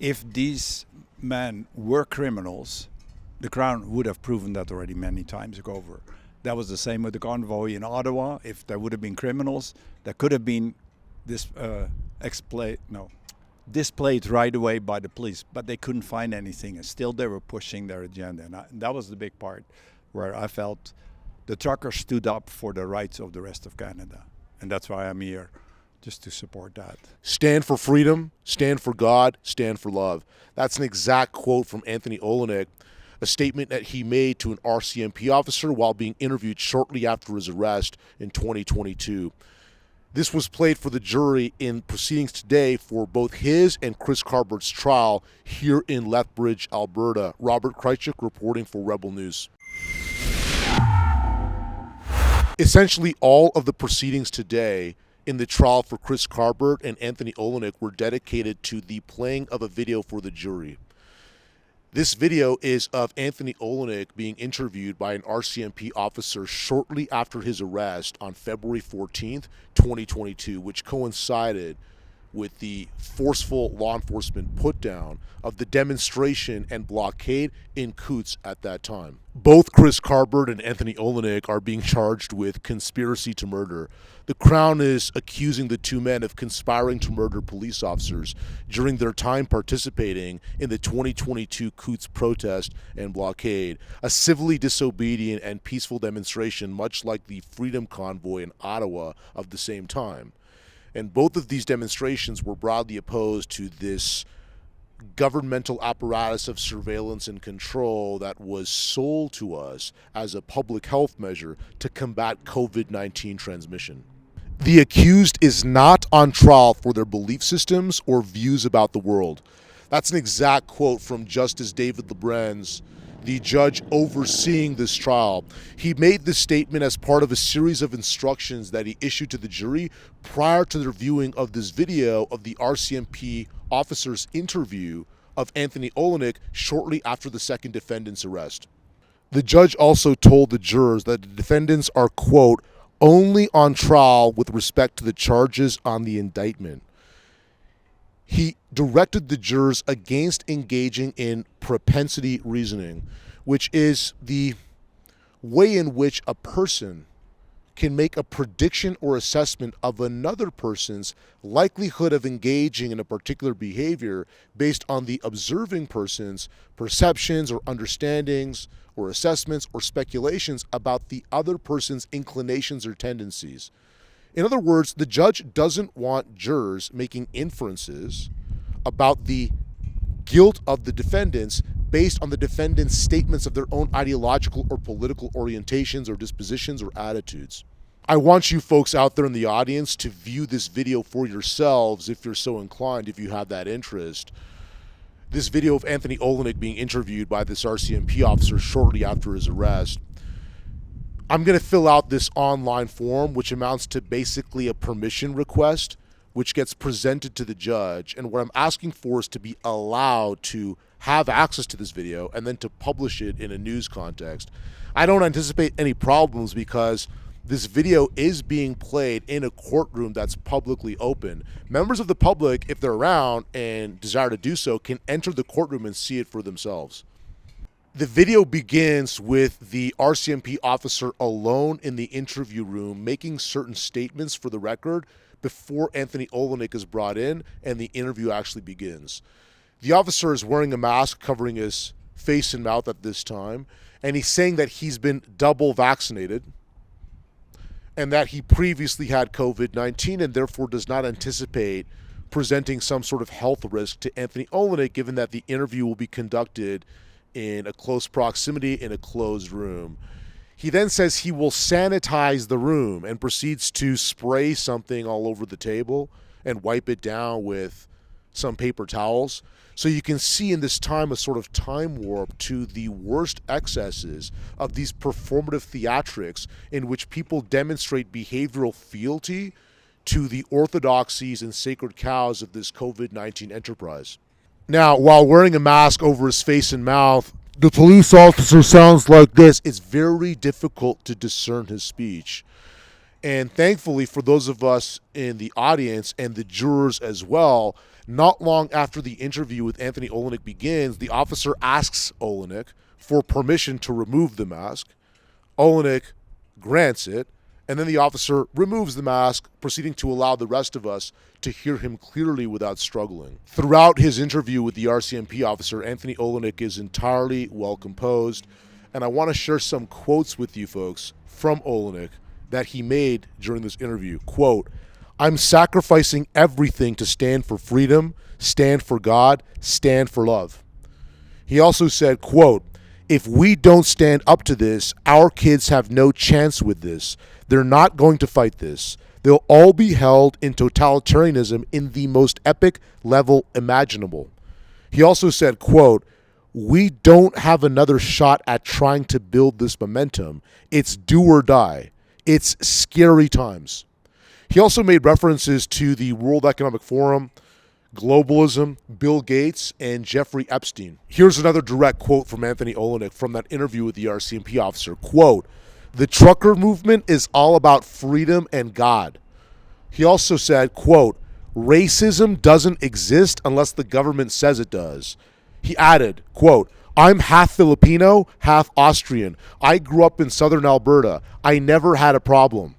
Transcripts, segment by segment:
if these men were criminals, the Crown would have proven that already many times over. That was the same with the convoy in Ottawa. If there would have been criminals, that could have been displayed right away by the police, but they couldn't find anything, and still they were pushing their agenda. And that was the big part where I felt the truckers stood up for the rights of the rest of Canada. And that's why I'm here, just to support that. Stand for freedom, stand for God, stand for love. That's an exact quote from Anthony Olenick, a statement that he made to an RCMP officer while being interviewed shortly after his arrest in 2022. This was played for the jury in proceedings today for both his and Chris Carbert's trial here in Lethbridge, Alberta. Robert Kraychik reporting for Rebel News. Essentially, all of the proceedings today in the trial for Chris Carbert and Anthony Olenick were dedicated to the playing of a video for the jury. This video is of Anthony Olenick being interviewed by an RCMP officer shortly after his arrest on February 14th, 2022, which coincided with the forceful law enforcement put down of the demonstration and blockade in Coutts at that time. Both Chris Carbert and Anthony Olenick are being charged with conspiracy to murder. The Crown is accusing the two men of conspiring to murder police officers during their time participating in the 2022 Coutts protest and blockade, a civilly disobedient and peaceful demonstration much like the Freedom Convoy in Ottawa of the same time. And both of these demonstrations were broadly opposed to this governmental apparatus of surveillance and control that was sold to us as a public health measure to combat COVID-19 transmission. The accused is not on trial for their belief systems or views about the world. That's an exact quote from Justice David Lebrenz, the judge overseeing this trial. He made this statement as part of a series of instructions that he issued to the jury prior to their viewing of this video of the RCMP officer's interview of Anthony Olenick shortly after the second defendant's arrest. The judge also told the jurors that the defendants are, quote, only on trial with respect to the charges on the indictment. He directed the jurors against engaging in propensity reasoning, which is the way in which a person can make a prediction or assessment of another person's likelihood of engaging in a particular behavior based on the observing person's perceptions or understandings or assessments or speculations about the other person's inclinations or tendencies. In other words, the judge doesn't want jurors making inferences about the guilt of the defendants based on the defendants' statements of their own ideological or political orientations or dispositions or attitudes. I want you folks out there in the audience to view this video for yourselves if you're so inclined, if you have that interest. This video of Anthony Olenick being interviewed by this RCMP officer shortly after his arrest. I'm going to fill out this online form, which amounts to basically a permission request, which gets presented to the judge. And what I'm asking for is to be allowed to have access to this video and then to publish it in a news context. I don't anticipate any problems because this video is being played in a courtroom that's publicly open. Members of the public, if they're around and desire to do so, can enter the courtroom and see it for themselves. The video begins with the RCMP officer alone in the interview room making certain statements for the record before Anthony Olenick is brought in and the interview actually begins. The officer is wearing a mask covering his face and mouth at this time, and he's saying that he's been double vaccinated and that he previously had COVID-19 and therefore does not anticipate presenting some sort of health risk to Anthony Olenick, given that the interview will be conducted in a close proximity in a closed room. He then says he will sanitize the room and proceeds to spray something all over the table and wipe it down with some paper towels. So you can see in this time a sort of time warp to the worst excesses of these performative theatrics in which people demonstrate behavioral fealty to the orthodoxies and sacred cows of this COVID-19 enterprise. Now, while wearing a mask over his face and mouth, the police officer sounds like this. It's very difficult to discern his speech. And thankfully for those of us in the audience and the jurors as well, not long after the interview with Anthony Olenick begins, the officer asks Olenick for permission to remove the mask. Olenick grants it, and then the officer removes the mask, proceeding to allow the rest of us to hear him clearly without struggling. Throughout his interview with the RCMP officer, Anthony Olenick is entirely well composed, and I want to share some quotes with you folks from Olenick that he made during this interview. Quote, "I'm sacrificing everything to stand for freedom, stand for God, stand for love." He also said, quote, "If we don't stand up to this, our kids have no chance with this. They're not going to fight this. They'll all be held in totalitarianism in the most epic level imaginable." He also said, quote, "We don't have another shot at trying to build this momentum. It's do or die. It's scary times." He also made references to the World Economic Forum, globalism, Bill Gates, and Jeffrey Epstein. Here's another direct quote from Anthony Olenick from that interview with the RCMP officer. Quote, "The trucker movement is all about freedom and God." He also said, quote, "Racism doesn't exist unless the government says it does." He added, quote, "I'm half Filipino, half Austrian. I grew up in southern Alberta. I never had a problem."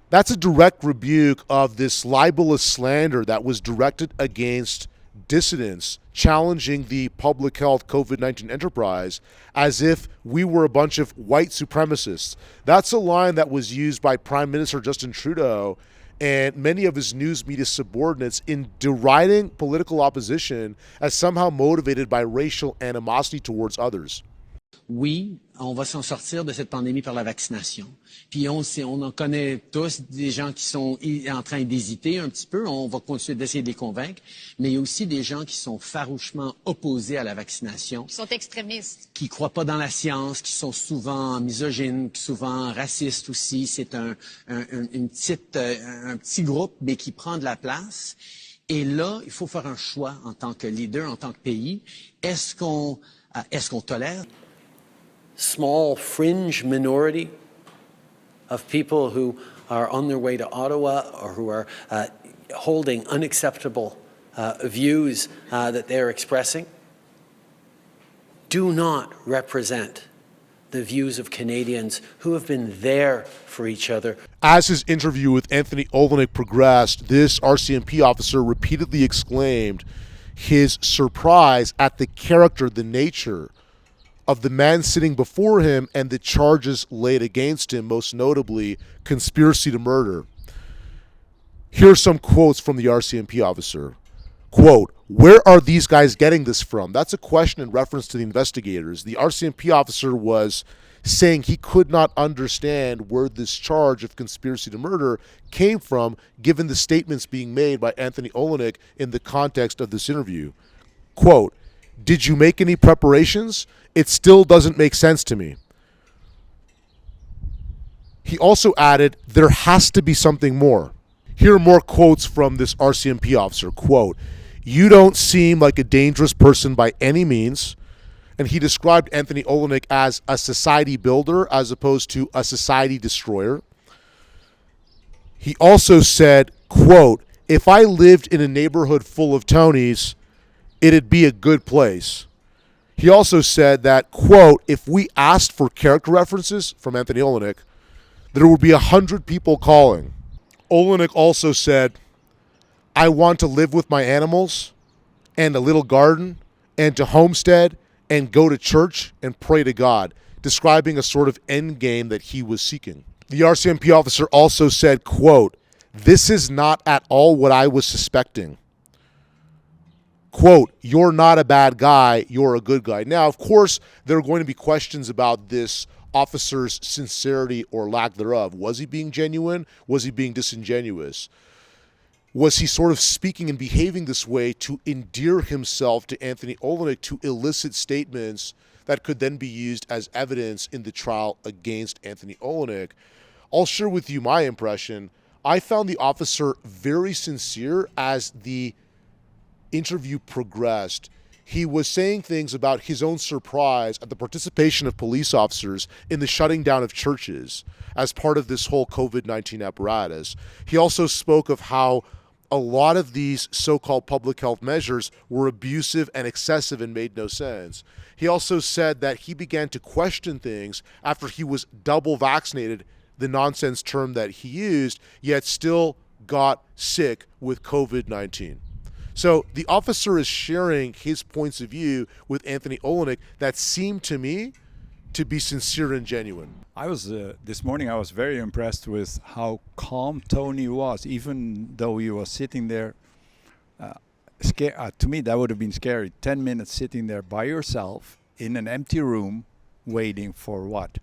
That's a direct rebuke of this libelous slander that was directed against dissidents challenging the public health COVID-19 enterprise as if we were a bunch of white supremacists. That's a line that was used by Prime Minister Justin Trudeau and many of his news media subordinates in deriding political opposition as somehow motivated by racial animosity towards others. Oui, on va s'en sortir de cette pandémie par la vaccination. Puis on en connaît tous des gens qui sont en train d'hésiter un petit peu. On va continuer d'essayer de les convaincre. Mais il y a aussi des gens qui sont farouchement opposés à la vaccination. Qui sont extrémistes. Qui croient pas dans la science, qui sont souvent misogynes, souvent racistes aussi. C'est un petit groupe, mais qui prend de la place. Et là, il faut faire un choix en tant que leader, en tant que pays. Est-ce qu'on tolère? Small fringe minority of people who are on their way to Ottawa or who are holding unacceptable views that they're expressing do not represent the views of Canadians who have been there for each other. As his interview with Anthony Olenick progressed, this RCMP officer repeatedly exclaimed his surprise at the character, the nature of the man sitting before him and the charges laid against him, most notably conspiracy to murder. Here's some quotes from the RCMP officer. Quote, "Where are these guys getting this from?" That's a question in reference to the investigators. The RCMP officer was saying he could not understand where this charge of conspiracy to murder came from, given the statements being made by Anthony Olenick in the context of this interview. Quote, "Did you make any preparations? It still doesn't make sense to me." He also added, "There has to be something more." Here are more quotes from this RCMP officer. Quote, "You don't seem like a dangerous person by any means." And he described Anthony Olenick as a society builder as opposed to a society destroyer. He also said, quote, "If I lived in a neighborhood full of Tonys, it'd be a good place." He also said that, quote, "If we asked for character references from Anthony Olenick, there would be 100 people calling." Olenick also said, "I want to live with my animals and a little garden and to homestead and go to church and pray to God," describing a sort of end game that he was seeking. The RCMP officer also said, quote, "This is not at all what I was suspecting." Quote, "You're not a bad guy, you're a good guy." Now, of course, there are going to be questions about this officer's sincerity or lack thereof. Was he being genuine? Was he being disingenuous? Was he sort of speaking and behaving this way to endear himself to Anthony Olenick, to elicit statements that could then be used as evidence in the trial against Anthony Olenick? I'll share with you my impression. I found the officer very sincere as the interview progressed. he was saying things about his own surprise at the participation of police officers in the shutting down of churches as part of this whole COVID-19 apparatus. He also spoke of how a lot of these so-called public health measures were abusive and excessive and made no sense. He also said that he began to question things after he was double vaccinated, the nonsense term that he used, yet still got sick with COVID-19. So the officer is sharing his points of view with Anthony Olenick that seemed to me to be sincere and genuine. I was this morning. I was very impressed with how calm Tony was, even though he was sitting there. To me, that would have been scary. 10 minutes sitting there by yourself in an empty room, waiting for what?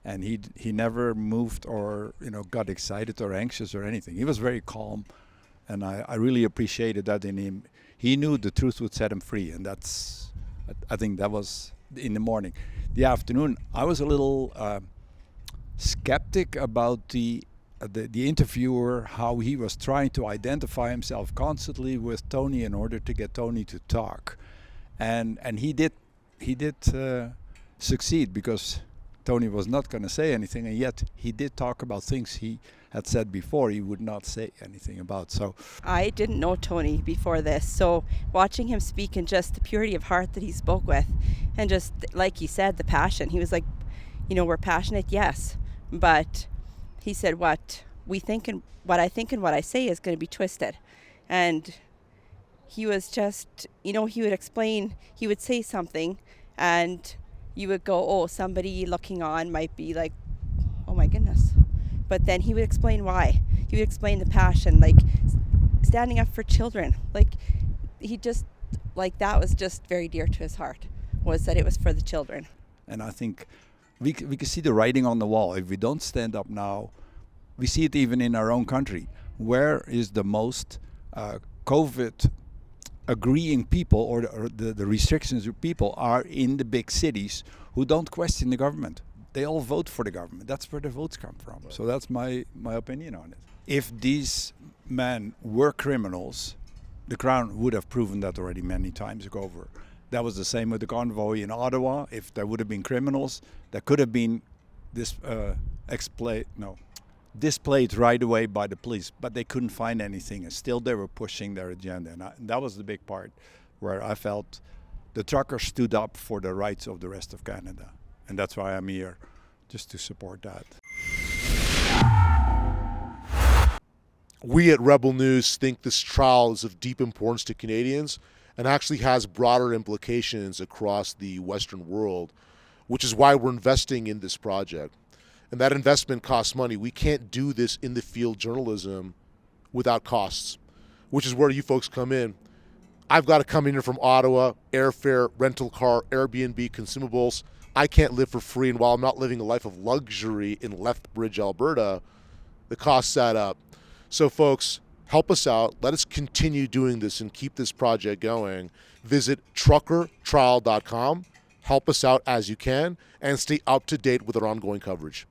And he never moved or got excited or anxious or anything. He was very calm, and I really appreciated that in him. He knew the truth would set him free, and I think that was in the morning. The afternoon, I was a little skeptic about the interviewer, how he was trying to identify himself constantly with Tony in order to get Tony to talk, and he did succeed, because Tony was not going to say anything, and yet he did talk about things he had said before he would not say anything about. So I didn't know Tony before this, so watching him speak and just the purity of heart that he spoke with, and just like he said, the passion. He was like, we're passionate, yes, but he said what we think and what I think and what I say is going to be twisted. And he was just, he would explain, he would say something, and you would go, oh, somebody looking on might be like, oh my goodness. But then he would explain why. He would explain the passion, like standing up for children. Like he just, like that was just very dear to his heart, was that it was for the children. And I think we can see the writing on the wall. If we don't stand up now, we see it even in our own country. Where is the most COVID agreeing people, or the restrictions of people are in the big cities who don't question the government. They all vote for the government. That's where the votes come from. So that's my opinion on it. If these men were criminals, the Crown would have proven that already many times ago. That was the same with the convoy in Ottawa. If there would have been criminals, that could have been displayed right away by the police, but they couldn't find anything, and still they were pushing their agenda. And that was the big part where I felt the truckers stood up for the rights of the rest of Canada. And that's why I'm here, just to support that. We at Rebel News think this trial is of deep importance to Canadians and actually has broader implications across the Western world, which is why we're investing in this project. And that investment costs money. We can't do this in the field journalism without costs, which is where you folks come in. I've got to come in here from Ottawa, airfare, rental car, Airbnb, consumables. I can't live for free, and while I'm not living a life of luxury in Lethbridge, Alberta, the costs add up. So folks, help us out. Let us continue doing this and keep this project going. Visit truckertrial.com. Help us out as you can, and stay up to date with our ongoing coverage.